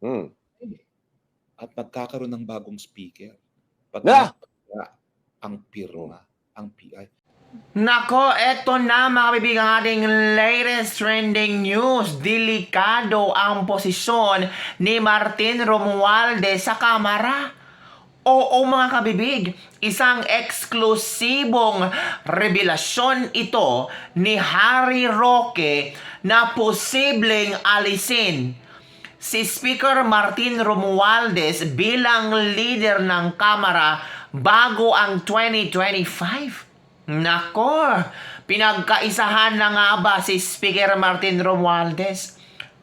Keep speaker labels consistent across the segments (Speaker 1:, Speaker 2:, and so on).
Speaker 1: Hmm.
Speaker 2: At magkakaroon ng bagong speaker.
Speaker 1: Na!
Speaker 2: Ang pirma, ang PI.
Speaker 3: Nako, eto na mga kaibigan, ating latest trending news. Delikado ang posisyon ni Martin Romualdez sa Kamara. Oo mga kabibig, isang eksklusibong revelasyon ito ni Harry Roque na posibleng alisin si Speaker Martin Romualdez bilang leader ng Kamara bago ang 2025. Nako, pinagkaisahan na nga ba si Speaker Martin Romualdez?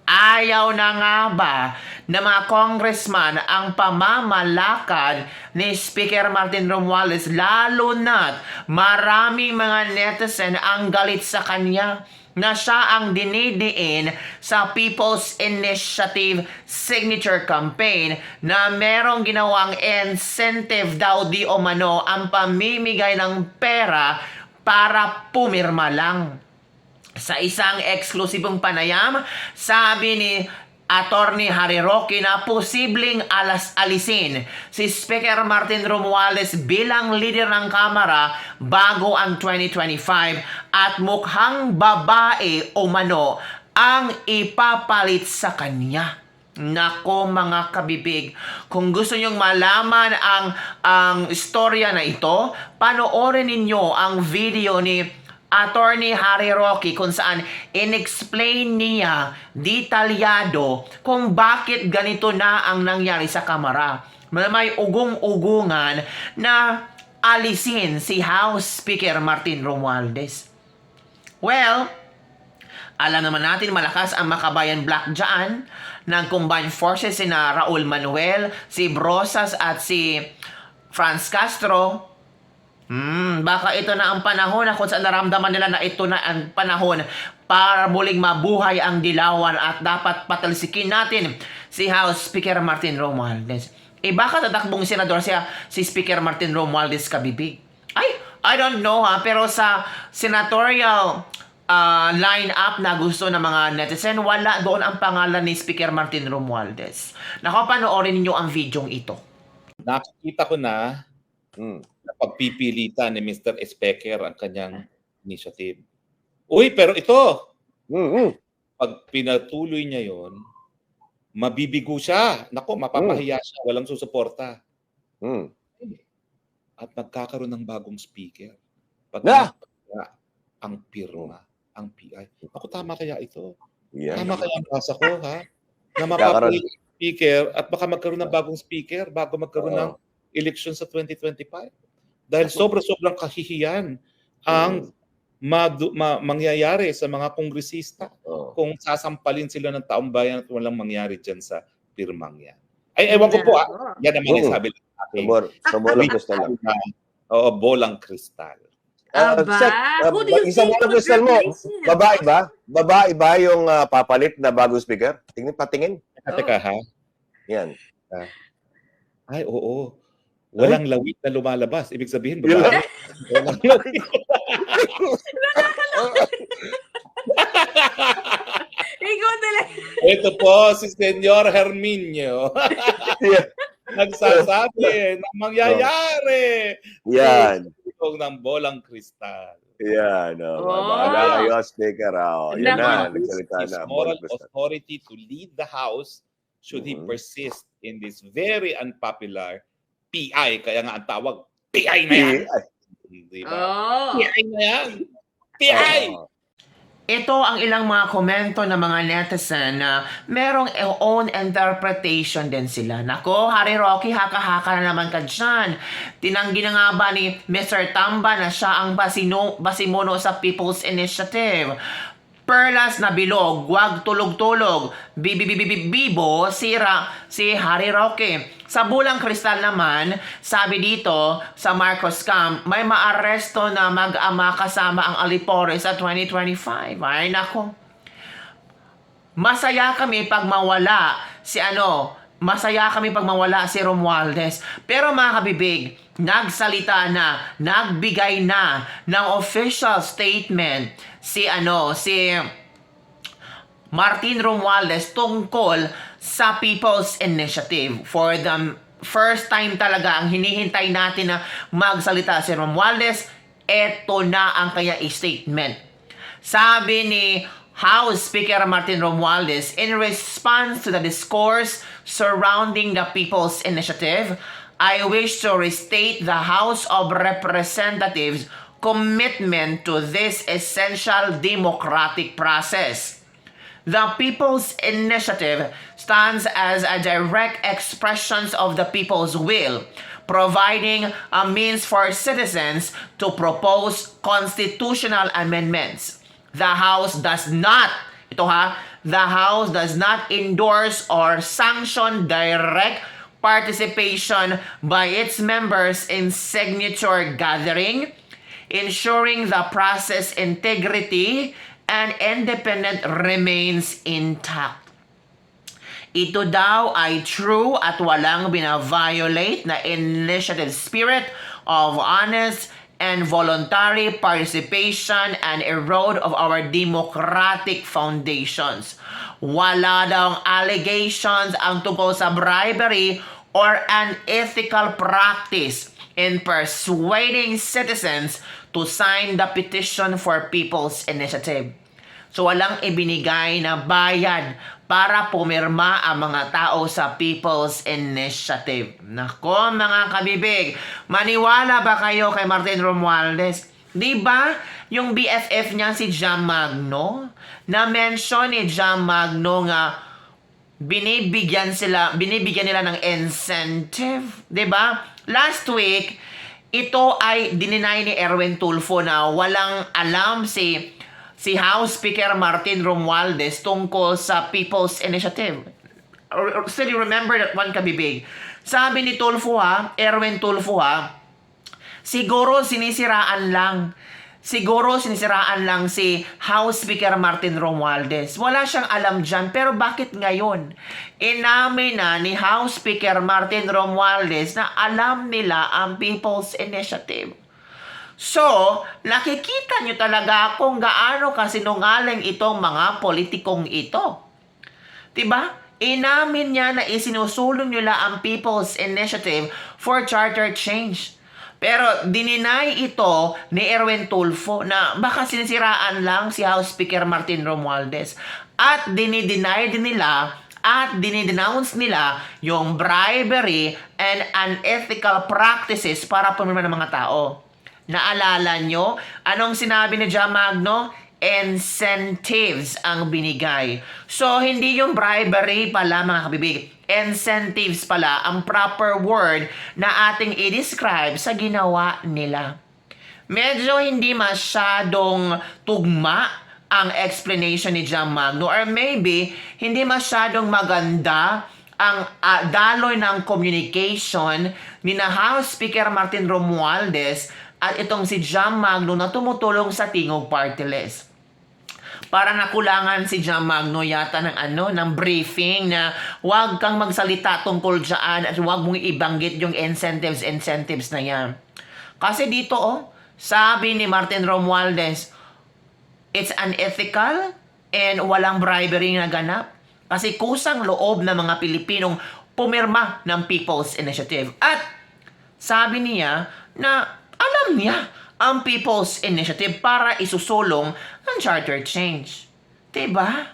Speaker 3: Ayaw na nga ba na mga congressman ang pamamalakad ni Speaker Martin Romualdez, lalo na't maraming mga netizen ang galit sa kanya na siya ang dinidiin sa People's Initiative Signature Campaign na merong ginawang incentive daw di umano ang pamimigay ng pera para pumirma lang. Sa isang eksklusibong panayam, sabi ni Attorney Harry Roque na posibleng alisin si Speaker Martin Romualdez bilang leader ng Kamara bago ang 2025 at mukhang babae o mano ang ipapalit sa kanya. Nako mga kabibig, kung gusto nyong malaman ang istorya na ito, panoorin ninyo ang video ni Attorney Harry Roque kung saan in-explain niya detalyado kung bakit ganito na ang nangyari sa Kamara. May ugong-ugungan na alisin si House Speaker Martin Romualdez. Well, alam naman natin malakas ang Makabayan Black dyan ng combined forces sina Raul Manuel, si Brosas at si Franz Castro. Baka ito na ang panahon na kung saan naramdaman nila na ito na ang panahon para muling mabuhay ang dilawan at dapat patalsikin natin si House Speaker Martin Romualdez. Baka tatakbong senador si Speaker Martin Romualdez kabibig? I don't know pero sa senatorial line-up na gusto ng mga netizen, wala doon ang pangalan ni Speaker Martin Romualdez. Naku, panoorin ninyo ang videong ito.
Speaker 2: Nakikita ko na na pagpipilitan ni Mr. Speaker ang kanyang initiative. Uy, pero ito, pag pinatuloy niya yon, mabibigo siya. Nako, mapapahiya siya. Walang susuporta. At magkakaroon ng bagong speaker. Pag ang pirma, ang PI. Ako, tama kaya ito?
Speaker 1: Yeah.
Speaker 2: Tama kaya ang basa ko, ha? Na mapapalit speaker at baka magkaroon ng bagong speaker bago magkaroon ng election sa 2025. Dahil sobrang kahihiyan ang mangyayari sa mga kongresista kung sasampalin sila ng taong bayan at walang mangyari dyan sa pirmang yan. Ewan ko po, yan naman yung sabi ng ating
Speaker 1: bolang kristal lang.
Speaker 2: Bolang kristal.
Speaker 1: Isang bolang kristal mo, babae ba? Babae ba yung papalit na bagong speaker? Patingin.
Speaker 2: Teka ha?
Speaker 1: Yan.
Speaker 2: Ay, oo. Walang lawit na lumalabas. Ibig sabihin, babae. Walang lawit.
Speaker 4: Ikaw talaga.
Speaker 2: Ito po si Senyor Herminio. Nagsasabi na mangyayari.
Speaker 1: Yan.
Speaker 2: Ng bolang kristal.
Speaker 1: Yan. Bahala kayo, speaker. Yan na. Nagsalita na.
Speaker 2: Moral authority to lead the House should he persist in this very unpopular PI. Kaya nga ang tawag, PI na yan. Diba? PI na yan. PI!
Speaker 3: Ito ang ilang mga komento ng mga netizen na merong own interpretation din sila. Nako, Harry Roque, haka-haka na naman ka dyan. Tinanggi na nga ba ni Mr. Tamba na siya ang basimuno sa People's Initiative? Perlas na bilog, wag tulog-tulog, bibo, sira si Harry Roque. Sa Bulang Kristal naman, sabi dito sa Marcos Camp, may maaresto na mag-ama kasama ang Alipore sa 2025. Ay nako. Masaya kami pag mawala si Romualdez. Pero mga kabibig, nagsalita na, nagbigay na ng official statement si Martin Romualdez tungkol sa People's Initiative. For the first time talaga, ang hinihintay natin na magsalita si Romualdez, eto na ang kanya statement. Sabi ni House Speaker Martin Romualdez, in response to the discourse surrounding the People's Initiative, I wish to restate the House of Representatives' commitment to this essential democratic process. The People's Initiative stands as a direct expression of the people's will, providing a means for citizens to propose constitutional amendments. The House does not, the House does not endorse or sanction direct participation by its members in signature gathering, ensuring the process integrity and independent remains intact. Ito daw ay true at walang binaviolate na initiative spirit of honest and voluntary participation and erode of our democratic foundations. Wala daw allegations ang tungkol sa bribery or unethical practice in persuading citizens to sign the petition for People's Initiative. So walang ibinigay na bayad para pumirma ang mga tao sa People's Initiative. Nako mga kabibig, maniwala ba kayo kay Martin Romualdez? Di ba yung BFF niya si Jam Magno? Na-mention ni Jam Magno nga binibigyan nila ng incentive. Di ba? Last week, ito ay dininay ni Erwin Tulfo na walang alam si House Speaker Martin Romualdez tungkol sa People's Initiative. Still, you remember that one, kabibig? Sabi ni Tulfo Erwin Tulfo siguro sinisiraan lang si House Speaker Martin Romualdez. Wala siyang alam dyan, pero bakit ngayon? Inamin na ni House Speaker Martin Romualdez na alam nila ang People's Initiative. So, nakikita nyo talaga kung gaano kasinungaling itong mga politikong ito. Diba? Inamin niya na isinusulong nila ang People's Initiative for charter change. Pero dininay ito ni Erwin Tulfo na baka sinisiraan lang si House Speaker Martin Romualdez. At dinideny din nila at dinidenounce nila yung bribery and unethical practices para pumirma ng mga tao. Naalala nyo? Anong sinabi ni Jam Magno? Incentives ang binigay. So, hindi yung bribery pala mga kabibig. Incentives pala ang proper word na ating i-describe sa ginawa nila. Medyo hindi masyadong tugma ang explanation ni Jam Magno, or maybe hindi masyadong maganda ang daloy ng communication ni na House Speaker Martin Romualdez at itong si Jam Magno na tumutulong sa Tingog Party List. Parang nakulangan si Jam Magno yata ng briefing na huwag kang magsalita tungkol dyan at huwag mong ibanggit yung incentives na yan. Kasi dito sabi ni Martin Romualdez, it's unethical and walang bribery na ganap. Kasi kusang loob ng mga Pilipinong pumirma ng People's Initiative. At sabi niya na alam niya ang People's Initiative para isusulong ang charter change. Diba?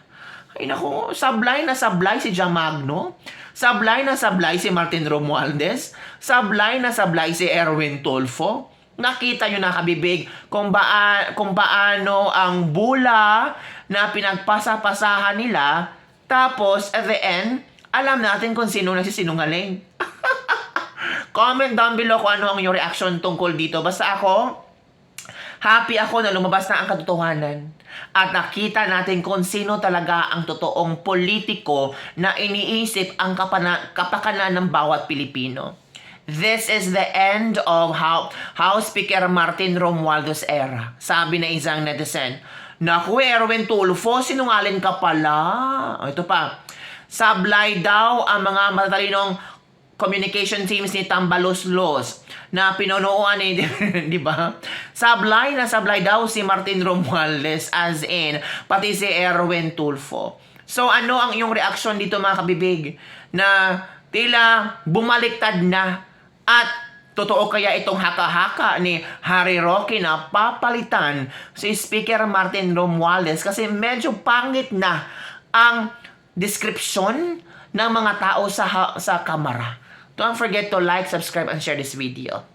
Speaker 3: Ay naku, sablay na sablay si Jam Magno, sablay na sablay si Martin Romualdez, sablay na sablay si Erwin Tulfo. Nakita nyo na kabibig kung paano ang bula na pinagpasa-pasahan nila, tapos at the end, alam natin kung sino nagsisinungaling. Comment down below kung ano ang inyong reaction tungkol dito. Basta ako, happy ako na lumabas na ang katotohanan. At nakita natin kung sino talaga ang totoong politiko na iniisip ang kapakanan ng bawat Pilipino. This is the end of House Speaker Martin Romualdez era. Sabi na isang netizen, naku, Erwin Tulfo, sinungaling ka pala. Ito pa, sablay daw ang mga matalinong communication teams ni Tambaloslos na pinunuan ni, di ba? Sablay na sablay daw si Martin Romualdez, as in, pati si Erwin Tulfo. So ano ang iyong reaksyon dito mga kabibig? Na tila bumaliktad na at totoo kaya itong haka-haka ni Harry Roque na papalitan si Speaker Martin Romualdez kasi medyo pangit na ang description ng mga tao sa Kamara. Don't forget to like, subscribe, and share this video.